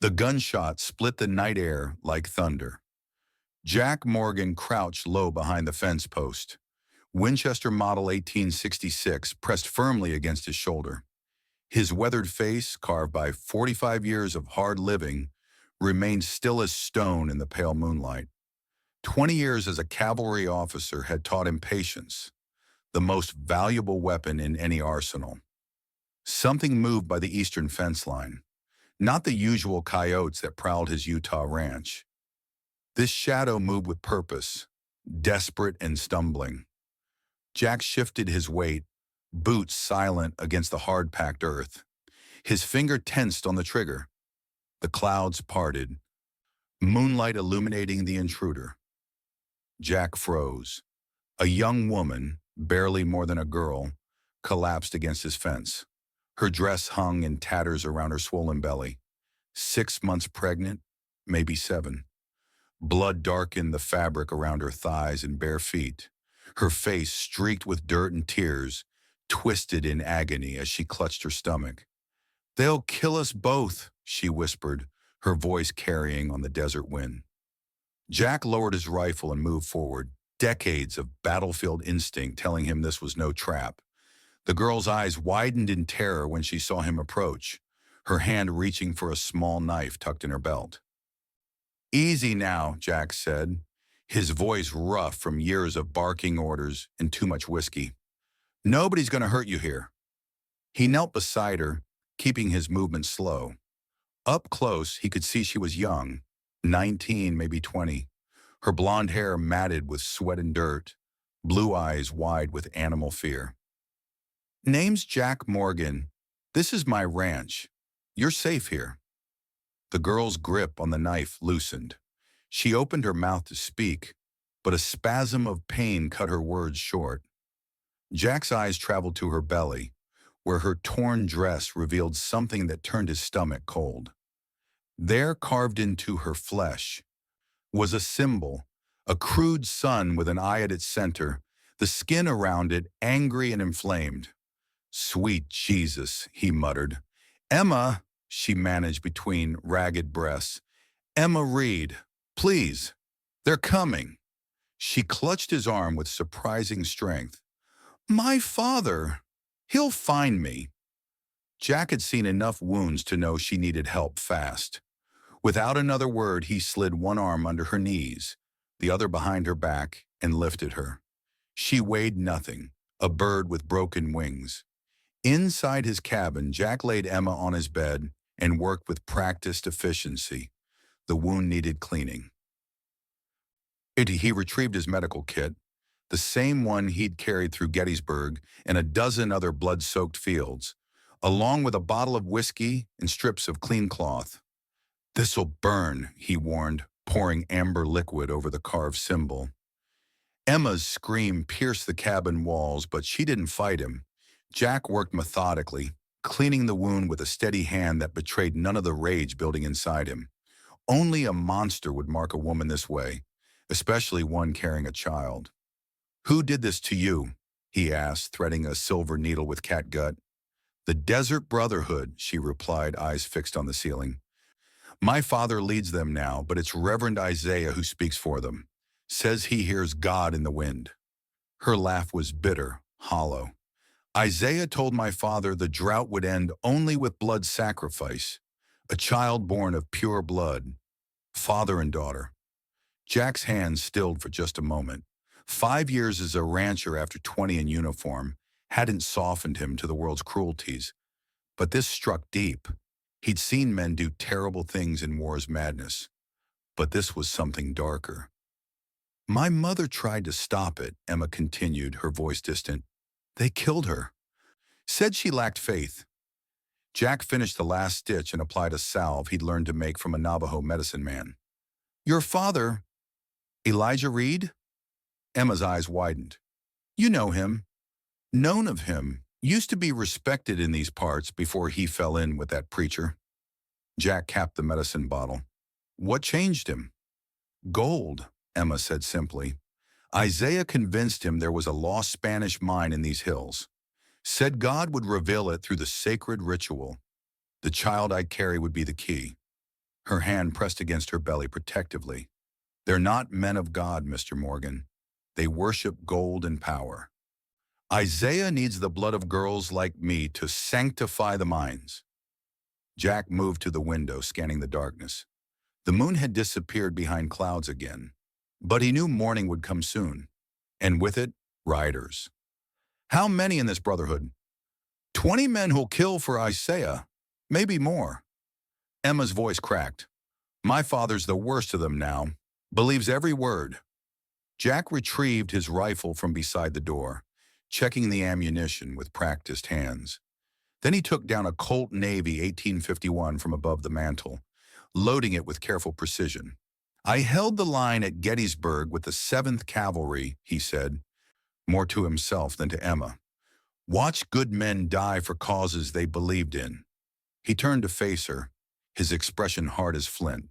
The gunshot split the night air like thunder. Jack Morgan crouched low behind the fence post. Winchester Model 1866 pressed firmly against his shoulder. His weathered face, carved by 45 years of hard living, remained still as stone in the pale moonlight. 20 years as a cavalry officer had taught him patience, the most valuable weapon in any arsenal. Something moved by the eastern fence line, not the usual coyotes that prowled his Utah ranch. This shadow moved with purpose, desperate and stumbling. Jack shifted his weight, boots silent against the hard-packed earth. His finger tensed on the trigger. The clouds parted, moonlight illuminating the intruder. Jack froze. A young woman, barely more than a girl, collapsed against his fence. Her dress hung in tatters around her swollen belly. 6 months pregnant, maybe 7. Blood darkened the fabric around her thighs and bare feet. Her face, streaked with dirt and tears, twisted in agony as she clutched her stomach. "They'll kill us both," she whispered, her voice carrying on the desert wind. Jack lowered his rifle and moved forward, decades of battlefield instinct telling him this was no trap. The girl's eyes widened in terror when she saw him approach, her hand reaching for a small knife tucked in her belt. "Easy now," Jack said, his voice rough from years of barking orders and too much whiskey. "Nobody's going to hurt you here." He knelt beside her, keeping his movement slow. Up close, he could see she was young, 19, maybe 20. Her blonde hair matted with sweat and dirt, blue eyes wide with animal fear. "Name's Jack Morgan. This is my ranch. You're safe here." The girl's grip on the knife loosened. She opened her mouth to speak, but a spasm of pain cut her words short. Jack's eyes traveled to her belly, where her torn dress revealed something that turned his stomach cold. There, carved into her flesh, was a symbol, a crude sun with an eye at its center, the skin around it angry and inflamed. "Sweet Jesus," he muttered. "Emma," she managed between ragged breaths. "Emma Reed, please, they're coming." She clutched his arm with surprising strength. "My father, he'll find me." Jack had seen enough wounds to know she needed help fast. Without another word, he slid one arm under her knees, the other behind her back, and lifted her. She weighed nothing, a bird with broken wings. Inside his cabin, Jack laid Emma on his bed and worked with practiced efficiency. The wound needed cleaning. He retrieved his medical kit, the same one he'd carried through Gettysburg and a dozen other blood-soaked fields, along with a bottle of whiskey and strips of clean cloth. "This'll burn," he warned, pouring amber liquid over the carved symbol. Emma's scream pierced the cabin walls, but she didn't fight him. Jack worked methodically, cleaning the wound with a steady hand that betrayed none of the rage building inside him. Only a monster would mark a woman this way, especially one carrying a child. "Who did this to you?" he asked, threading a silver needle with catgut. "The Desert Brotherhood," she replied, eyes fixed on the ceiling. "My father leads them now, but it's Reverend Isaiah who speaks for them. Says he hears God in the wind." Her laugh was bitter, hollow. "Isaiah told my father the drought would end only with blood sacrifice, a child born of pure blood, father and daughter." Jack's hands stilled for just a moment. 5 years as a rancher after 20 in uniform hadn't softened him to the world's cruelties. But this struck deep. He'd seen men do terrible things in war's madness. But this was something darker. "My mother tried to stop it," Emma continued, her voice distant. "They killed her. Said she lacked faith." Jack finished the last stitch and applied a salve he'd learned to make from a Navajo medicine man. "Your father, Elijah Reed?" Emma's eyes widened. "You know him." "Known of him. Used to be respected in these parts before he fell in with that preacher." Jack capped the medicine bottle. "What changed him?" "Gold," Emma said simply. "Isaiah convinced him there was a lost Spanish mine in these hills. Said God would reveal it through the sacred ritual. The child I'd carry would be the key." Her hand pressed against her belly protectively. They're not men of God, Mr. Morgan. They worship gold and power. Isaiah needs the blood of girls like me to sanctify the mines. Jack moved to the window, scanning the darkness. The moon had disappeared behind clouds again, but he knew morning would come soon, and with it, riders. How many in this brotherhood? 20 men who'll kill for Isaiah, maybe more. Emma's voice cracked. My father's the worst of them now, believes every word. Jack retrieved his rifle from beside the door, checking the ammunition with practiced hands. Then he took down a Colt Navy 1851 from above the mantel, loading it with careful precision. I held the line at Gettysburg with the 7th Cavalry, he said, more to himself than to Emma. Watch good men die for causes they believed in. He turned to face her, his expression hard as flint.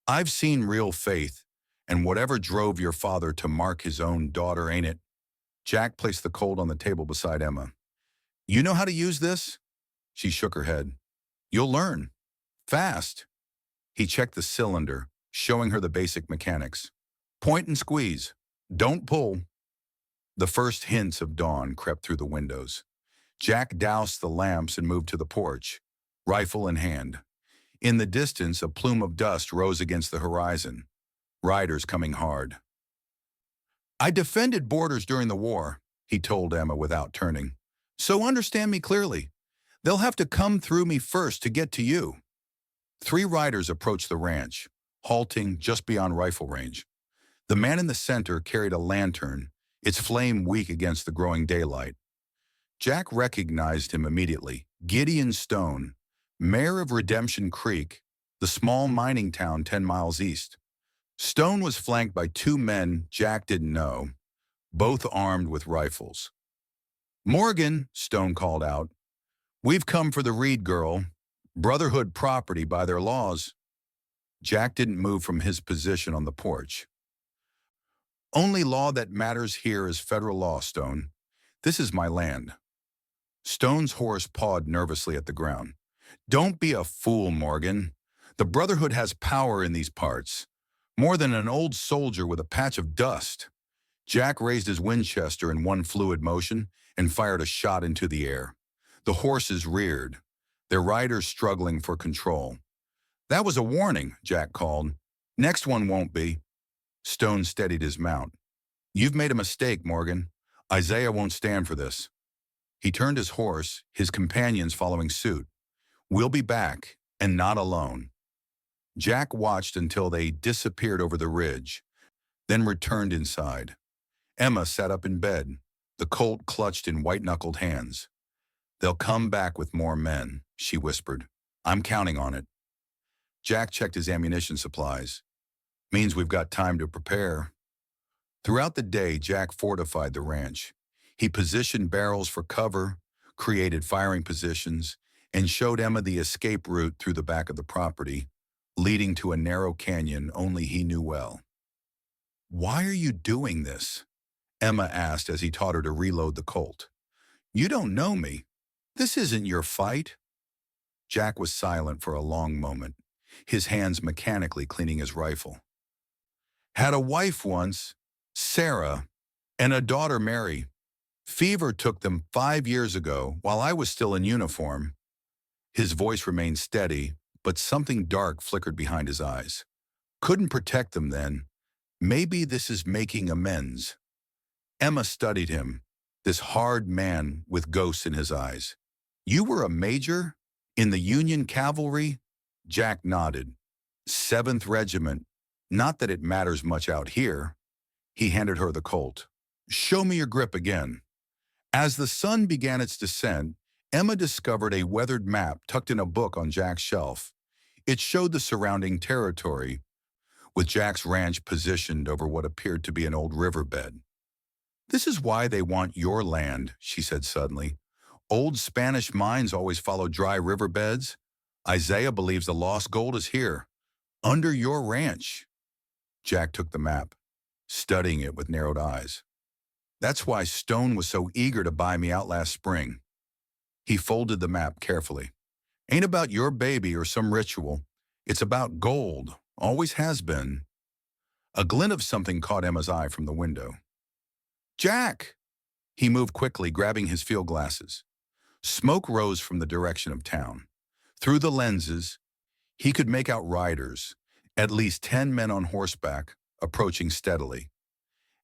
I've seen real faith, and whatever drove your father to mark his own daughter, ain't it? Jack placed the Colt on the table beside Emma. You know how to use this? She shook her head. You'll learn. Fast. He checked the cylinder, showing her the basic mechanics. Point and squeeze. Don't pull. The first hints of dawn crept through the windows. Jack doused the lamps and moved to the porch, rifle in hand. In the distance, a plume of dust rose against the horizon. Riders coming hard. I defended borders during the war, he told Emma without turning. So understand me clearly. They'll have to come through me first to get to you. 3 riders approached the ranch, halting just beyond rifle range. The man in the center carried a lantern, its flame weak against the growing daylight. Jack recognized him immediately. Gideon Stone, mayor of Redemption Creek, the small mining town 10 miles east. Stone was flanked by 2 men Jack didn't know, both armed with rifles. Morgan, Stone called out, we've come for the Reed girl, brotherhood property by their laws. Jack didn't move from his position on the porch. Only law that matters here is federal law, Stone. This is my land. Stone's horse pawed nervously at the ground. Don't be a fool, Morgan. The Brotherhood has power in these parts, more than an old soldier with a patch of dust. Jack raised his Winchester in one fluid motion and fired a shot into the air. The horses reared, their riders struggling for control. That was a warning, Jack called. Next one won't be. Stone steadied his mount. You've made a mistake, Morgan. Isaiah won't stand for this. He turned his horse, his companions following suit. We'll be back, and not alone. Jack watched until they disappeared over the ridge, then returned inside. Emma sat up in bed, the Colt clutched in white-knuckled hands. They'll come back with more men, she whispered. I'm counting on it. Jack checked his ammunition supplies. Means we've got time to prepare. Throughout the day, Jack fortified the ranch. He positioned barrels for cover, created firing positions, and showed Emma the escape route through the back of the property, leading to a narrow canyon only he knew well. Why are you doing this? Emma asked as he taught her to reload the Colt. You don't know me. This isn't your fight. Jack was silent for a long moment, his hands mechanically cleaning his rifle. Had a wife once, Sarah, and a daughter, Mary. Fever took them 5 years ago while I was still in uniform. His voice remained steady, but something dark flickered behind his eyes. Couldn't protect them then. Maybe this is making amends. Emma studied him, this hard man with ghosts in his eyes. You were a major? In the Union Cavalry? Jack nodded. 7th Regiment. Not that it matters much out here. He handed her the Colt. Show me your grip again. As the sun began its descent, Emma discovered a weathered map tucked in a book on Jack's shelf. It showed the surrounding territory, with Jack's ranch positioned over what appeared to be an old riverbed. This is why they want your land, she said suddenly. Old Spanish mines always follow dry riverbeds. Isaiah believes the lost gold is here, under your ranch. Jack took the map, studying it with narrowed eyes. That's why Stone was so eager to buy me out last spring. He folded the map carefully. Ain't about your baby or some ritual. It's about gold, always has been. A glint of something caught Emma's eye from the window. Jack! He moved quickly, grabbing his field glasses. Smoke rose from the direction of town. Through the lenses, he could make out riders, at least 10 men on horseback, approaching steadily.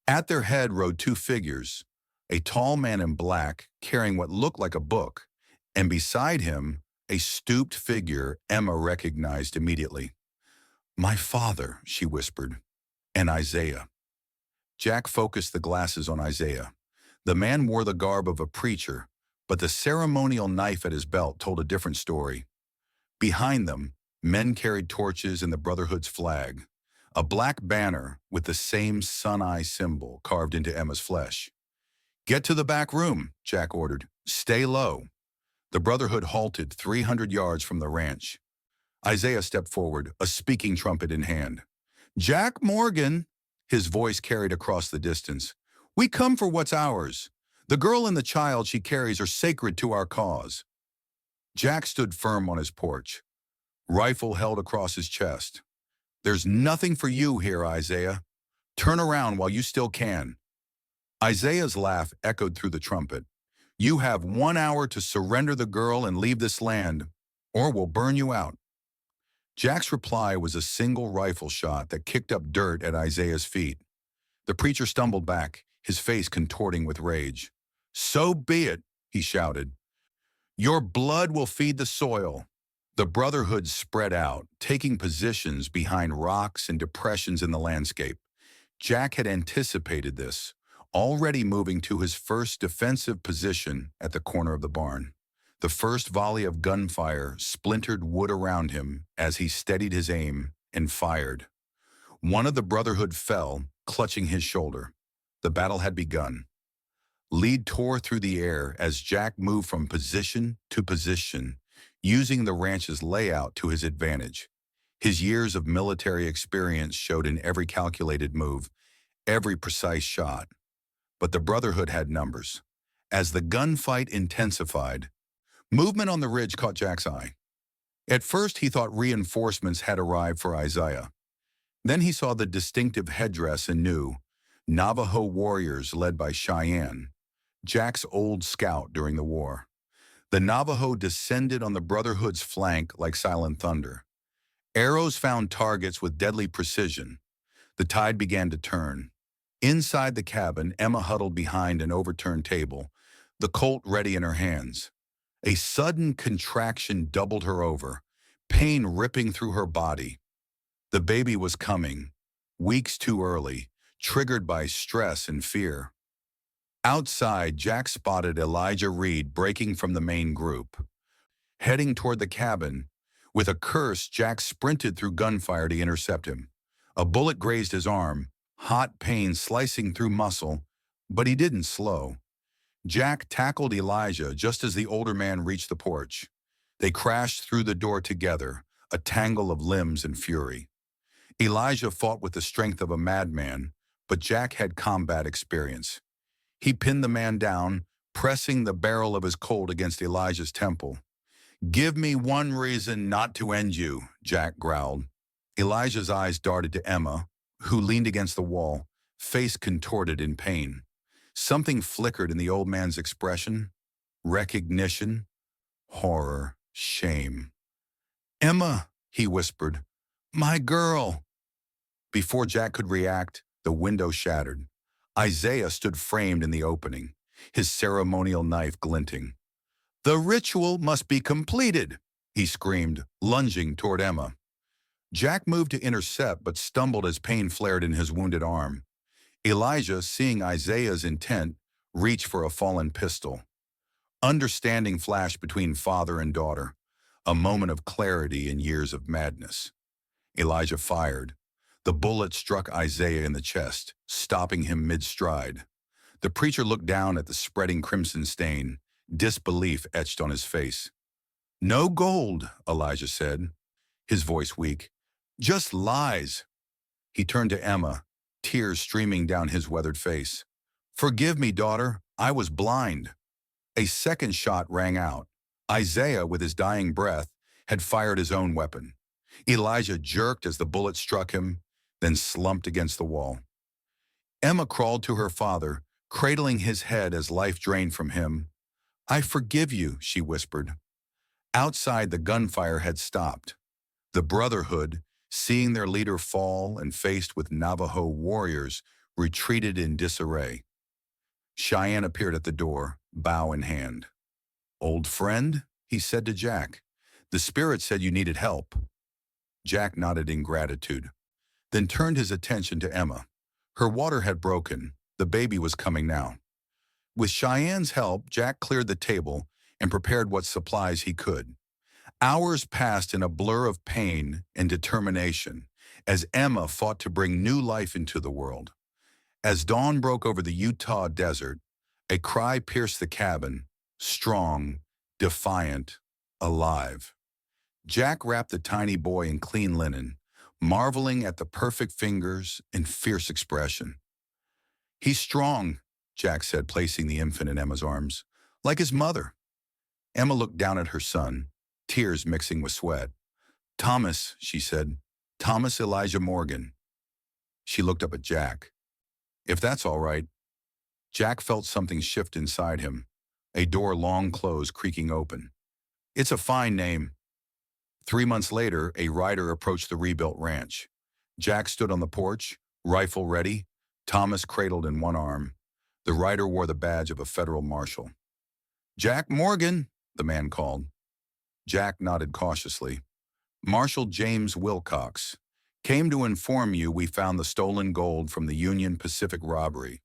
At their head rode two figures, a tall man in black carrying what looked like a book, and beside him, a stooped figure Emma recognized immediately. "My father," she whispered, "and Isaiah." Jack focused the glasses on Isaiah. The man wore the garb of a preacher, but the ceremonial knife at his belt told a different story. Behind them, men carried torches and the Brotherhood's flag, a black banner with the same sun-eye symbol carved into Emma's flesh. "Get to the back room," Jack ordered. "Stay low." The Brotherhood halted 300 yards from the ranch. Isaiah stepped forward, a speaking trumpet in hand. "Jack Morgan," his voice carried across the distance. "We come for what's ours. The girl and the child she carries are sacred to our cause." Jack stood firm on his porch, rifle held across his chest. "There's nothing for you here, Isaiah. Turn around while you still can." Isaiah's laugh echoed through the trumpet. "You have 1 hour to surrender the girl and leave this land, or we'll burn you out." Jack's reply was a single rifle shot that kicked up dirt at Isaiah's feet. The preacher stumbled back, his face contorting with rage. "So be it," he shouted. "Your blood will feed the soil." The Brotherhood spread out, taking positions behind rocks and depressions in the landscape. Jack had anticipated this, already moving to his first defensive position at the corner of the barn. The first volley of gunfire splintered wood around him as he steadied his aim and fired. One of the Brotherhood fell, clutching his shoulder. The battle had begun. Lead tore through the air as Jack moved from position to position, using the ranch's layout to his advantage. His years of military experience showed in every calculated move, every precise shot. But the Brotherhood had numbers. As the gunfight intensified, movement on the ridge caught Jack's eye. At first, he thought reinforcements had arrived for Isaiah. Then he saw the distinctive headdress and knew Navajo warriors led by Cheyenne, Jack's old scout during the war. The Navajo descended on the Brotherhood's flank like silent thunder. Arrows found targets with deadly precision. The tide began to turn. Inside the cabin, Emma huddled behind an overturned table, the Colt ready in her hands. A sudden contraction doubled her over, pain ripping through her body. The baby was coming, weeks too early, triggered by stress and fear. Outside, Jack spotted Elijah Reed breaking from the main group. Heading toward the cabin, with a curse, Jack sprinted through gunfire to intercept him. A bullet grazed his arm, hot pain slicing through muscle, but he didn't slow. Jack tackled Elijah just as the older man reached the porch. They crashed through the door together, a tangle of limbs and fury. Elijah fought with the strength of a madman, but Jack had combat experience. He pinned the man down, pressing the barrel of his Colt against Elijah's temple. "Give me one reason not to end you," Jack growled. Elijah's eyes darted to Emma, who leaned against the wall, face contorted in pain. Something flickered in the old man's expression. Recognition, horror, shame. "Emma," he whispered, "my girl." Before Jack could react, the window shattered. Isaiah stood framed in the opening, his ceremonial knife glinting. "The ritual must be completed," he screamed, lunging toward Emma. Jack moved to intercept but stumbled as pain flared in his wounded arm. Elijah, seeing Isaiah's intent, reached for a fallen pistol. Understanding flashed between father and daughter, a moment of clarity in years of madness. Elijah fired. The bullet struck Isaiah in the chest, stopping him mid-stride. The preacher looked down at the spreading crimson stain, disbelief etched on his face. "No gold," Elijah said, his voice weak. "Just lies." He turned to Emma, tears streaming down his weathered face. "Forgive me, daughter, I was blind." A second shot rang out. Isaiah, with his dying breath, had fired his own weapon. Elijah jerked as the bullet struck him, then slumped against the wall. Emma crawled to her father, cradling his head as life drained from him. "I forgive you," she whispered. Outside, the gunfire had stopped. The Brotherhood, seeing their leader fall and faced with Navajo warriors, retreated in disarray. Cheyenne appeared at the door, bow in hand. "Old friend," he said to Jack. "The spirit said you needed help." Jack nodded in gratitude, then turned his attention to Emma. Her water had broken. The baby was coming now. With Cheyenne's help, Jack cleared the table and prepared what supplies he could. Hours passed in a blur of pain and determination as Emma fought to bring new life into the world. As dawn broke over the Utah desert, a cry pierced the cabin, strong, defiant, alive. Jack wrapped the tiny boy in clean linen, marveling at the perfect fingers and fierce expression. "He's strong," Jack said, placing the infant in Emma's arms, "like his mother." Emma looked down at her son, tears mixing with sweat. "Thomas," she said, "Thomas Elijah Morgan." She looked up at Jack. "If that's all right." Jack felt something shift inside him, a door long closed creaking open. "It's a fine name." 3 months later, a rider approached the rebuilt ranch. Jack stood on the porch, rifle ready, Thomas cradled in one arm. The rider wore the badge of a federal marshal. "Jack Morgan," the man called. Jack nodded cautiously. "Marshal James Wilcox. Came to inform you we found the stolen gold from the Union Pacific robbery.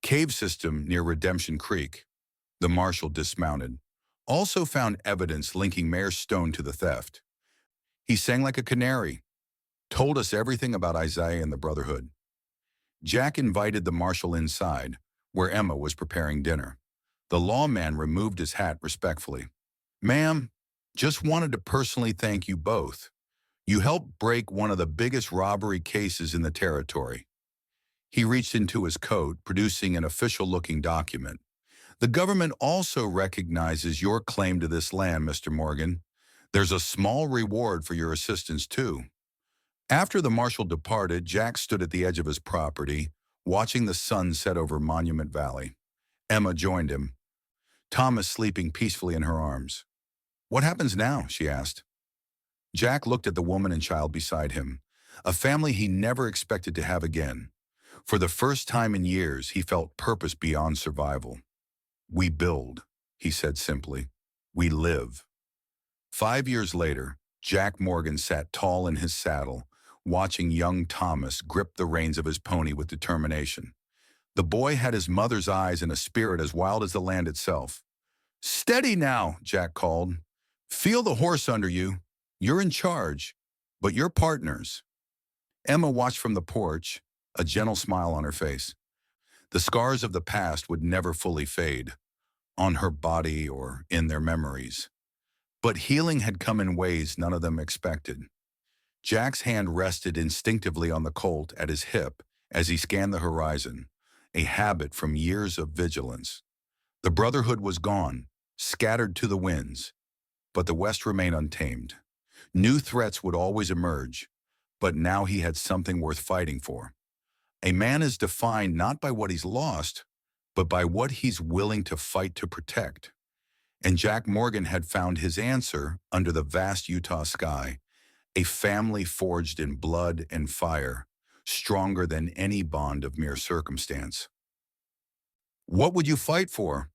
Cave system near Redemption Creek." The marshal dismounted. "Also found evidence linking Mayor Stone to the theft. He sang like a canary. Told us everything about Isaiah and the Brotherhood." Jack invited the marshal inside, where Emma was preparing dinner. The lawman removed his hat respectfully. "Ma'am, just wanted to personally thank you both. You helped break one of the biggest robbery cases in the territory." He reached into his coat, producing an official-looking document. "The government also recognizes your claim to this land, Mr. Morgan. There's a small reward for your assistance, too." After the marshal departed, Jack stood at the edge of his property, watching the sun set over Monument Valley. Emma joined him, Thomas sleeping peacefully in her arms. "What happens now?" she asked. Jack looked at the woman and child beside him, a family he never expected to have again. For the first time in years, he felt purpose beyond survival. "We build," he said simply. "We live." 5 years later, Jack Morgan sat tall in his saddle, watching young Thomas grip the reins of his pony with determination. The boy had his mother's eyes and a spirit as wild as the land itself. "Steady now," Jack called. "Feel the horse under you. You're in charge, but you're partners." Emma watched from the porch, a gentle smile on her face. The scars of the past would never fully fade, on her body or in their memories. But healing had come in ways none of them expected. Jack's hand rested instinctively on the Colt at his hip as he scanned the horizon, a habit from years of vigilance. The Brotherhood was gone, scattered to the winds, but the West remained untamed. New threats would always emerge, but now he had something worth fighting for. A man is defined not by what he's lost, but by what he's willing to fight to protect. And Jack Morgan had found his answer under the vast Utah sky, a family forged in blood and fire, stronger than any bond of mere circumstance. "What would you fight for?"